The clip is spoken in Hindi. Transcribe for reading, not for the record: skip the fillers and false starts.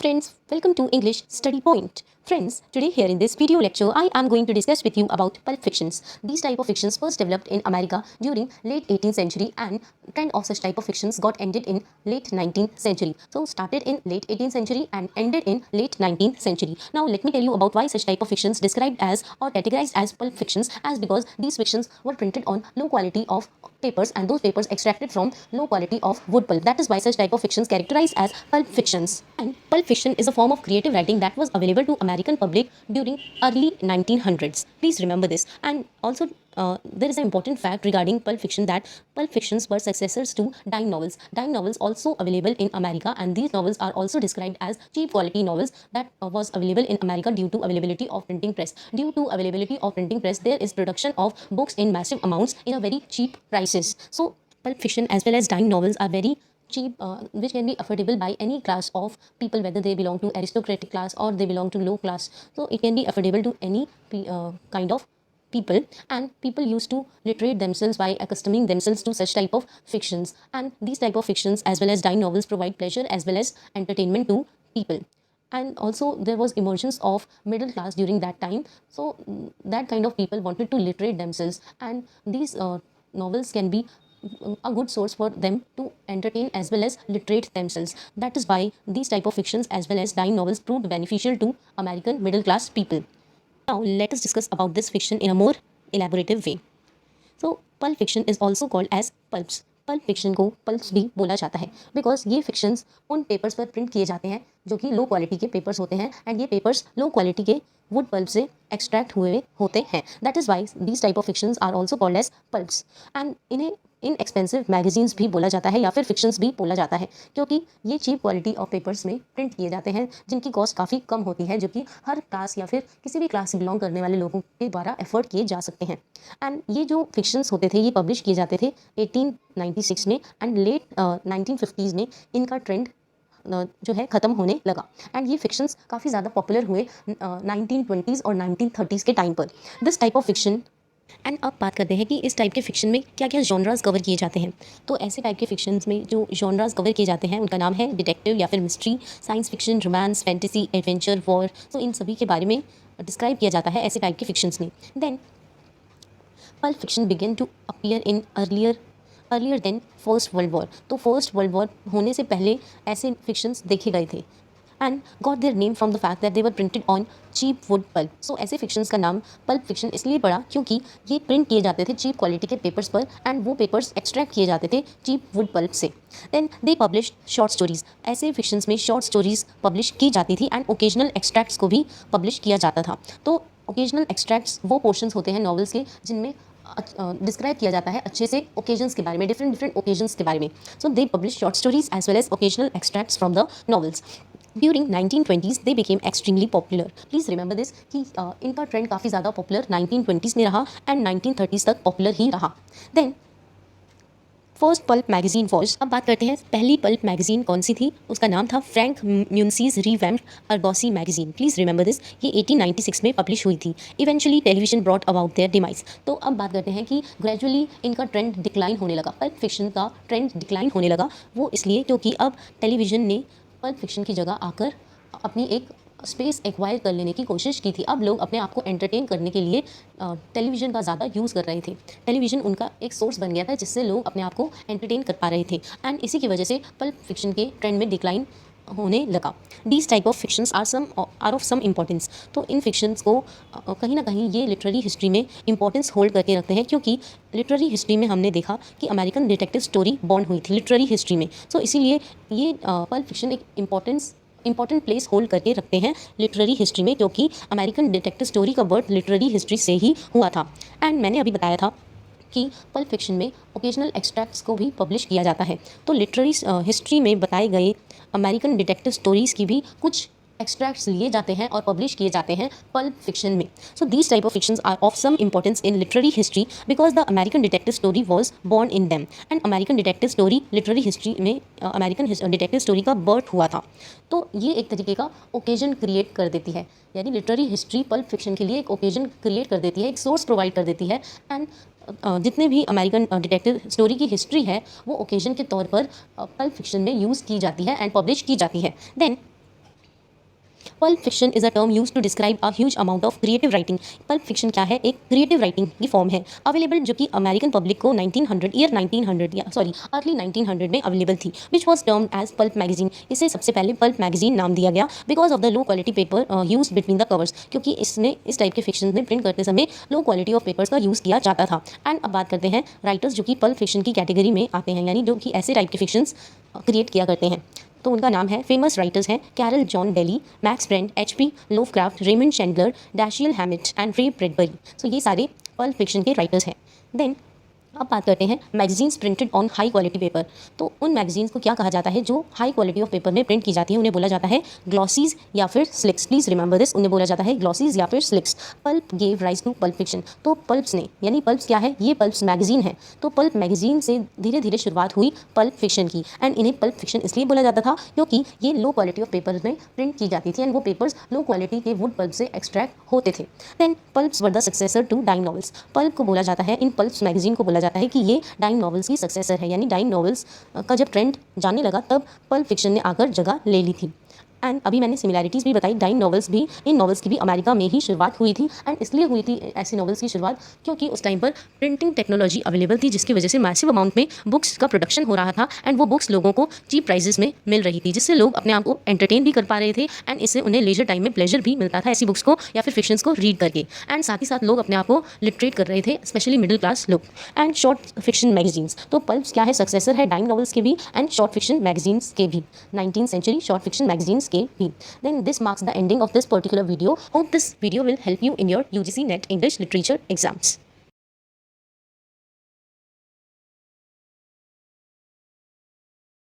Friends, welcome to English Study Point. Friends, today here in this video lecture, I am going to discuss with you about pulp fictions. These type of fictions first developed in America during late 18th century and trend of such type of fictions got ended in late 19th century. So started in late 18th century and ended in late 19th century. Now let me tell you about why such type of fictions described as or categorized as pulp fictions, as because these fictions were printed on low quality of papers and those papers extracted from low quality of wood pulp. That is why such type of fictions characterized as pulp fictions. And pulp fiction is a form of creative writing that was available to American public during early 1900s. Please remember this. And also there is an important fact regarding pulp fiction, that pulp fictions were successors to dime novels. Dime novels also available in America, and these novels are also described as cheap quality novels that was available in America due to availability of printing press. Due to availability of printing press, there is production of books in massive amounts in a very cheap prices. So pulp fiction as well as dime novels are very cheap, which can be affordable by any class of people, whether they belong to aristocratic class or they belong to low class. So it can be affordable to any kind of people, and people used to literate themselves by accustoming themselves to such type of fictions. And these type of fictions as well as dime novels provide pleasure as well as entertainment to people. And also there was emergence of middle class during that time, so that kind of people wanted to literate themselves, and these novels can be a good source for them to entertain as well as literate themselves. That is why these type of fictions as well as dime novels proved beneficial to American middle class people. Now let us discuss about this fiction in a more elaborative way. So pulp fiction is also called as pulps. Pulp fiction को पल्प्स भी बोला जाता है, बिकॉज ये फिक्शंस उन पेपर्स पर प्रिंट किए जाते हैं जो कि लो क्वालिटी के पेपर्स होते हैं, एंड ये पेपर्स लो क्वालिटी के वुड पल्प से एक्सट्रैक्ट हुए होते हैं. That is why these type of fictions are also called as pulps. And इन्हें इन एक्सपेंसिव मैगजीन्स भी बोला जाता है या फिर फिक्शंस भी बोला जाता है, क्योंकि ये चीप क्वालिटी ऑफ पेपर्स में प्रिंट किए जाते हैं जिनकी कॉस्ट काफ़ी कम होती है, जो कि हर क्लास या फिर किसी भी क्लास से बिलोंग करने वाले लोगों के द्वारा एफोर्ड किए जा सकते हैं. एंड ये जो फिक्शंस होते थे ये पब्लिश किए जाते थे 1896 में, एंड लेट 1950s में इनका ट्रेंड जो है ख़त्म होने लगा, एंड ये फिक्शंस काफ़ी ज़्यादा पॉपुलर हुए 1920s और 1930s के टाइम पर. This type of fiction. And अब बात करते हैं कि इस टाइप के फिक्शन में क्या क्या जॉनरास कवर किए जाते हैं. तो ऐसे टाइप के फिक्शंस में जो जॉनरास कवर किए जाते हैं उनका नाम है डिटेक्टिव या फिर mystery, science fiction, romance, fantasy, adventure, war. तो इन सभी के बारे में डिस्क्राइब किया जाता है ऐसे टाइप के फिक्शंस में. Then pulp fiction began to appear in earlier than First World War. तो फर्स्ट वर्ल्ड वॉर होने से पहले ऐसे फिक्शंस देखे गए थे, and got their name from the fact that they were printed on cheap wood pulp. So ऐसे फिक्शंस का नाम पल्प फिक्शन इसलिए पड़ा क्योंकि ये प्रिंट किए जाते थे चीप क्वालिटी के पेपर्स पर, एंड वो पेपर्स एक्सट्रैक्ट किए जाते थे चीप वुड पल्प से. Then they publish short stories. ऐसे फिक्शंस में शॉर्ट स्टोरीज पब्लिश की जाती थी, एंड ओकेजनल एक्सट्रैक्ट्स को भी पब्लिश किया जाता था. तो ओकेजनल एक्सट्रैक्ट्स वो पोर्शंस होते हैं नॉवेल्स के जिनमें डिस्क्राइब किया जाता है अच्छे से ओकेजन्स के बारे में, डिफरेंट ओकेजन्स के बारे में. So they publish short stories as well as occasional extracts from the novels. During 1920s they became extremely popular. Please remember this कि इनका ट्रेंड काफ़ी ज़्यादा पॉपुलर 1920s में रहा एंड 1930s तक पॉपुलर ही रहा. Then first pulp magazine was. अब बात करते हैं पहली पल्प मैगजीन कौन सी थी. उसका नाम था Frank Munsey's revamped Argosy magazine. Please remember this. ये 1896 में पब्लिश हुई थी. Eventually television brought about their demise. तो अब बात करते हैं कि ग्रेजुअली इनका ट्रेंड डिक्लाइन होने लगा, पल्प फिक्शन का ट्रेंड डिक्लाइन होने लगा. वो इसलिए क्योंकि अब टेलीविज़न ने पल्प फिक्शन की जगह आकर अपनी एक स्पेस एक्वायर कर लेने की कोशिश की थी. अब लोग अपने आप को एंटरटेन करने के लिए टेलीविज़न का ज़्यादा यूज़ कर रहे थे. टेलीविज़न उनका एक सोर्स बन गया था जिससे लोग अपने आप को एंटरटेन कर पा रहे थे, एंड इसी की वजह से पल्प फिक्शन के ट्रेंड में डिक्लाइन होने लगा. These type of fictions are of some importance. तो इन फिक्शंस को कहीं ना कहीं ये लिटरेरी हिस्ट्री में इंपॉर्टेंस होल्ड करके रखते हैं, क्योंकि लिटरेरी हिस्ट्री में हमने देखा कि अमेरिकन डिटेक्टिव स्टोरी बॉर्न हुई थी लिटरेरी हिस्ट्री में. सो इसीलिए ये पल्प फिक्शन एक इंपॉर्टेंट प्लेस होल्ड करके रखते हैं लिटरेरी हिस्ट्री में, क्योंकि अमेरिकन डिटेक्टिव स्टोरी का बर्थ लिटरेरी हिस्ट्री से ही हुआ था. एंड मैंने अभी बताया था कि पल्प फिक्शन में ओकेजनल एक्सट्रैक्ट्स को भी पब्लिश किया जाता है. तो लिटरेरी हिस्ट्री में बताए गए अमेरिकन डिटेक्टिव स्टोरीज़ की भी कुछ एक्सट्रैक्ट्स लिए जाते हैं और पब्लिश किए जाते हैं पल्प फिक्शन में. So these type of fictions are of some importance in literary history because the American detective story was born in them. And American detective story literary history में अमेरिकन डिटेक्टिव स्टोरी का बर्थ हुआ था. तो ये एक तरीके का ओकेजन क्रिएट कर देती है, यानी लिटरेरी हिस्ट्री पल्प फिक्शन के लिए एक ओकेजन क्रिएट कर देती है, एक सोर्स प्रोवाइड कर देती है. एंड जितने भी अमेरिकन डिटेक्टिव स्टोरी की हिस्ट्री है वो ओकेजन के तौर पर पल्प फिक्शन में यूज़ की जाती है एंड पब्लिश की जाती है. Then pulp fiction is a term use to describe a huge amount of creative writing. Pulp fiction क्या है? एक क्रिएटिव राइटिंग की फॉर्म है, अवेलेबल जो कि अमेरिकन पब्लिक को 1900 या सॉरी अर्ली 1900 में अवेलेबल थी, which was termed as pulp magazine. इसे सबसे पहले पल्प मैगजीन नाम दिया गया because of the low quality paper use between the covers, क्योंकि इसने इस टाइप के फिक्शन में प्रिंट करते समय लो क्वालिटी ऑफ पेपर्स का यूज़ किया जाता था। एंड अब बात करते हैं राइटर्स जो कि पल्प फिक्शन की कैटेगरी में आते हैं, यानी जो कि ऐसे टाइप के फिक्शंस क्रिएट किया करते हैं। तो उनका नाम है, फेमस राइटर्स हैं Carroll John Daly, Max Brand, H P Lovecraft, Raymond Chandler, Dashiell Hammett and Ray Bradbury. So ये सारे पल्प फिक्शन के राइटर्स हैं। देन अब बात करते हैं magazines printed on high quality paper. तो उन मैगजीन्स को क्या कहा जाता है जो हाई क्वालिटी ऑफ पेपर में प्रिंट की जाती है, उन्हें बोला जाता है ग्लॉसीज या फिर स्लिक्स। प्लीज रिमेंबर दिस, उन्हें बोला जाता है ग्लॉसीज या फिर slicks. Pulp gave rise to pulp fiction. तो पल्प्स ने, यानी पल्प्स क्या है? ये पल्प्स मैगजीन है। तो पल्प मैगजीन से धीरे धीरे शुरुआत हुई पल्प फिक्शन की। एंड इन्हें पल्प फिक्शन इसलिए बोला जाता था क्योंकि ये लो क्वालिटी ऑफ पेपर्स में प्रिंट की जाती थी एंड वो पेपर्स लो क्वालिटी के वुड पल्प से एक्सट्रैक्ट होते थे। Then pulps were the successor to dying novels. Pulp को बोला जाता है, इन पल्प्स मैगजीन को बोला जाता है कि ये डाइंग नॉवेल्स की सक्सेसर है, यानी डाइंग नॉवेल्स का जब ट्रेंड जाने लगा तब पल्प फिक्शन ने आकर जगह ले ली थी। एंड अभी मैंने सिमिलैरिटीज़ भी बताई, डाइंग नॉवेल्स भी, इन नॉवेल्स की भी अमेरिका में ही शुरुआत हुई थी। एंड इसलिए हुई थी ऐसी नॉवेल्स की शुरुआत क्योंकि उस टाइम पर प्रिंटिंग टेक्नोलॉजी अवेलेबल थी, जिसकी वजह से मैसिव अमाउंट में बुक्स का प्रोडक्शन हो रहा था एंड वो बुक्स लोगों को चीप प्राइजेस में मिल रही थी, जिससे लोग अपने आप को एंटरटेन भी कर पा रहे थे एंड इससे उन्हें लेजर टाइम में प्लेजर भी मिलता था ऐसी बुक्स को या फिर फिक्शंस को रीड करके। एंड साथ ही साथ लोग अपने आप को लिटरेट कर रहे थे, स्पेशली मिडिल क्लास लोग। एंड शॉर्ट फिक्शन मैगजीन्स, तो पल्प्स क्या है? सक्सेसर है डाइंग नॉवेल्स के भी एंड शॉर्ट फिक्शन मैगजीन्स के भी, 19th century short fiction magazines के भी। Then this marks the ending of this particular video. Hope this video will help you in your UGC NET English Literature exams.